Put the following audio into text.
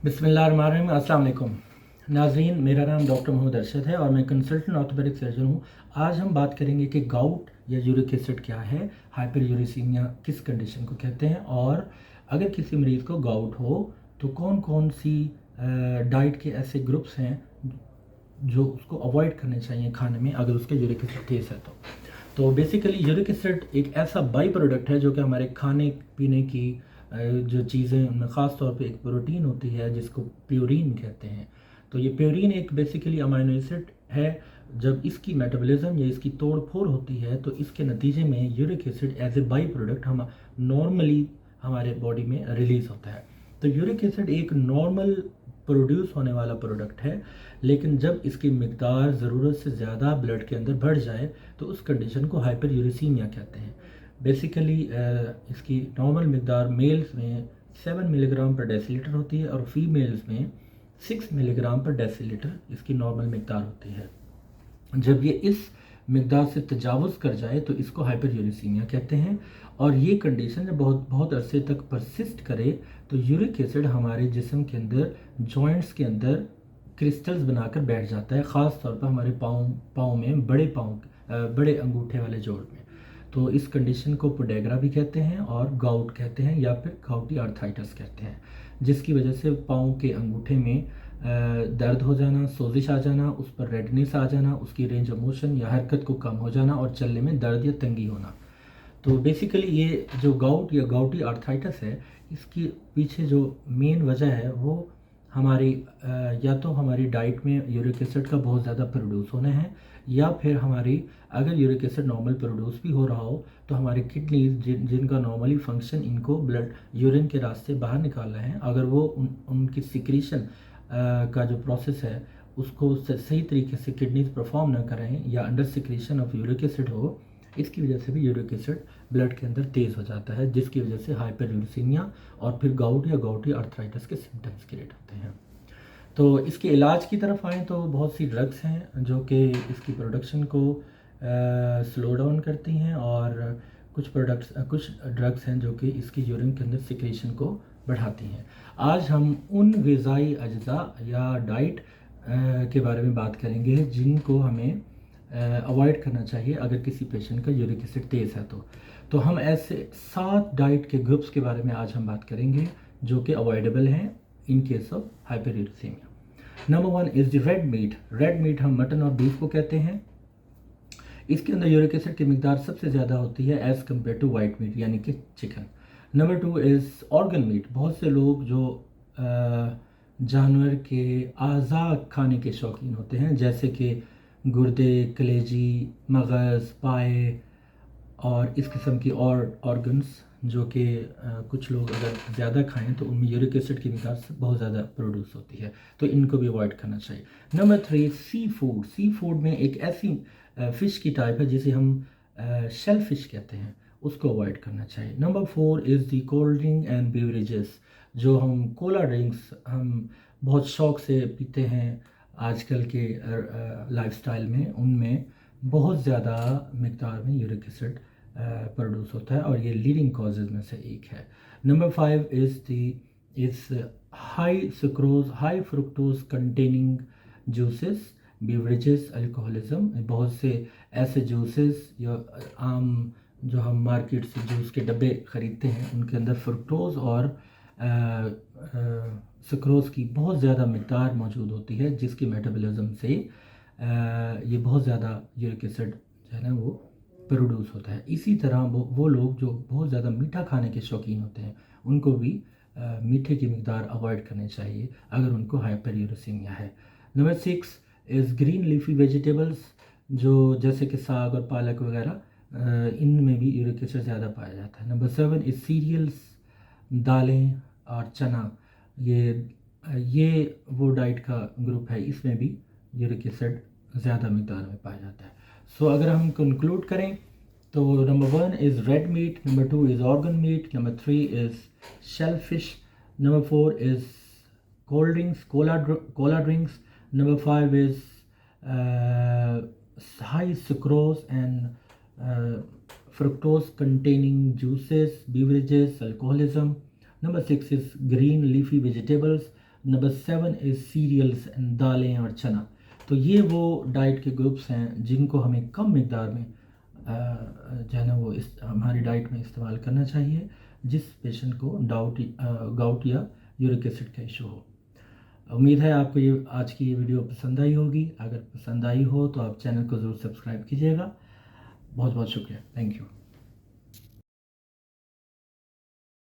बिस्मिल्लाहिर्रहमानिर्रहीम। अस्सलाम वालेकुम नाज़रीन, मेरा नाम डॉक्टर मोहम्मद अरशद है और मैं कंसल्टेंट ऑर्थोपेडिक सर्जन हूँ। आज हम बात करेंगे कि गाउट या यूरिक एसिड क्या है, हाइपर यूरिसीमिया किस कंडीशन को कहते हैं, और अगर किसी मरीज़ को गाउट हो तो कौन कौन सी डाइट के ऐसे ग्रुप्स हैं जो उसको अवॉइड करने चाहिए खाने में अगर उसका यूरिक एसिड तेज़ है। तो बेसिकली यूरिक एसिड एक ऐसा बाई प्रोडक्ट है जो कि हमारे खाने पीने की जो चीज़ें उनमें ख़ास तौर पे एक प्रोटीन होती है जिसको प्यूरिन कहते हैं। तो ये प्यूरिन एक बेसिकली अमाइनो एसिड है। जब इसकी मेटाबॉलिज्म या इसकी तोड़ फोड़ होती है तो इसके नतीजे में uric acid as a by product हम नॉर्मली हमारे बॉडी में रिलीज़ होता है। तो यूरिक एसिड एक नॉर्मल प्रोड्यूस होने वाला प्रोडक्ट है, लेकिन जब इसकी मिकदार ज़रूरत से ज़्यादा ब्लड के अंदर बढ़ जाए तो उस कंडीशन को हाइपर यूरिसीमिया कहते हैं। बेसिकली इसकी नॉर्मल मिकदार मेल्स में 7 मिलीग्राम पर डेसीलीटर होती है और फीमेल्स में 6 मिलीग्राम पर डेसीलीटर इसकी नॉर्मल मिकदार होती है। जब ये इस मिकदार से तजावुज़ कर जाए तो इसको हाइपर यूरिसीमिया कहते हैं। और ये कंडीशन जब बहुत बहुत अरसे तक परसिस्ट करे तो यूरिक एसिड हमारे जिस्म के अंदर जॉइंट्स के अंदर क्रिस्टल्स बनाकर बैठ जाता है, ख़ास तौर पर हमारे पाँव में बड़े अंगूठे वाले जोड़ में। तो इस कंडीशन को पोडेग्रा भी कहते हैं और गाउट कहते हैं या फिर गाउटी आर्थराइटिस कहते हैं, जिसकी वजह से पाँव के अंगूठे में दर्द हो जाना, सोजिश आ जाना, उस पर रेडनेस आ जाना, उसकी रेंज ऑफ मोशन या हरकत को कम हो जाना और चलने में दर्द या तंगी होना। तो बेसिकली ये जो गाउट या गाउटी आर्थराइटिस है, इसकी पीछे जो मेन वजह है वो हमारी या तो हमारी डाइट में यूरिक एसिड का बहुत ज़्यादा प्रोड्यूस होना है, या फिर हमारी अगर यूरिक एसिड नॉर्मल प्रोड्यूस भी हो रहा हो तो हमारे किडनीज जिनका नॉर्मली फंक्शन इनको ब्लड यूरिन के रास्ते बाहर निकालना है, अगर वो उनकी सिक्रीशन का जो प्रोसेस है उसको सही तरीके से किडनीज परफॉर्म ना करें या under secretion of uric acid हो, इसकी वजह से भी यूरिक एसिड ब्लड के अंदर तेज़ हो जाता है, जिसकी वजह से हाइपर यूरिसीमिया और फिर गाउट या गाउटी आर्थराइटिस के सिम्टम्स क्रिएट होते हैं। तो इसके इलाज की तरफ आएँ तो बहुत सी ड्रग्स हैं जो कि इसकी प्रोडक्शन को स्लो डाउन करती हैं, और कुछ ड्रग्स हैं जो कि इसकी यूरिन के अंदर सिक्रेशन को बढ़ाती हैं। आज हम उन ग़िज़ाई अज्जा या डाइट के बारे में बात करेंगे जिनको हमें अवॉइड करना चाहिए अगर किसी पेशेंट का यूरिक एसिड तेज़ है। तो हम ऐसे 7 डाइट के ग्रुप्स के बारे में आज हम बात करेंगे जो कि अवॉइडेबल हैं in case of hyperuricemia. Number 1 is the red meat. Red meat हम मटन और बीफ को कहते हैं। इसके अंदर यूरिक एसिड की मिकदार सबसे ज़्यादा होती है as compare to white meat यानी कि chicken. Number 2 is organ meat. बहुत से लोग जो जानवर के अज़ा खाने के शौकीन होते हैं, जैसे कि गुर्दे, कलेजी, मगज़, पाए और इस किस्म की और ऑर्गन्स जो कि कुछ लोग अगर ज़्यादा खाएं तो उनमें यूरिक एसिड की मिकदार बहुत ज़्यादा प्रोड्यूस होती है, तो इनको भी अवॉइड करना चाहिए। Number 3 sea food. Sea food में एक ऐसी फ़िश की टाइप है जिसे हम शेल फिश कहते हैं, उसको अवॉइड करना चाहिए। Number 4 is the cold drink and beverages. जो हम कोला ड्रिंक्स हम बहुत शौक़ से पीते हैं आजकल के लाइफस्टाइल में, उनमें बहुत ज़्यादा मिकदार में यूरिक एसिड प्रोड्यूस होता है और ये लीडिंग कॉजेज़ में से एक है। Number 5 is high sucrose high fructose containing juices, beverages, alcoholism. बहुत से ऐसे जूसेस या आम जो हम मार्केट से जूस के डब्बे ख़रीदते हैं उनके अंदर फ्रुक्टोज और सुक्रोज की बहुत ज़्यादा मिकदार मौजूद होती है, जिसकी मेटाबॉलिज्म से ये बहुत ज़्यादा यूरिक एसिड जो है ना वो प्रोड्यूस होता है। इसी तरह वो लोग जो बहुत ज़्यादा मीठा खाने के शौकीन होते हैं उनको भी मीठे की मिकदार अवॉइड करनी चाहिए अगर उनको हाइपरयूरिसीमिया है। Number 6 is green leafy vegetables, जो जैसे कि साग और पालक वगैरह, इनमें भी यूरिक एसिड ज़्यादा पाया जाता है। नंबर 7 इज़ सीरियल्स, दालें और चना। ये वो डाइट का ग्रुप है, इसमें भी यूरिक एसिड ज़्यादा मिकदार में पाया जाता है। सो अगर हम कंक्लूड करें तो number 1 is red meat, number 2 is organ meat, number 3 is shellfish, number 4 is cold drinks, cola drinks, number 5 is high sucrose and fructose containing juices, beverages, alcoholism. Number 6 is green leafy vegetables. Number 7 is cereals and दालें और चना। तो ये वो diet के groups हैं जिनको हमें कम मिकदार में जो है ना वो इस हमारी डाइट में इस्तेमाल करना चाहिए जिस पेशेंट को गाउट या यूरिक एसिड का इशू हो। उम्मीद है आपको ये आज की ये वीडियो पसंद आई होगी। अगर पसंद आई हो तो आप चैनल को ज़रूर सब्सक्राइब कीजिएगा। बहुत बहुत शुक्रिया। Thank you.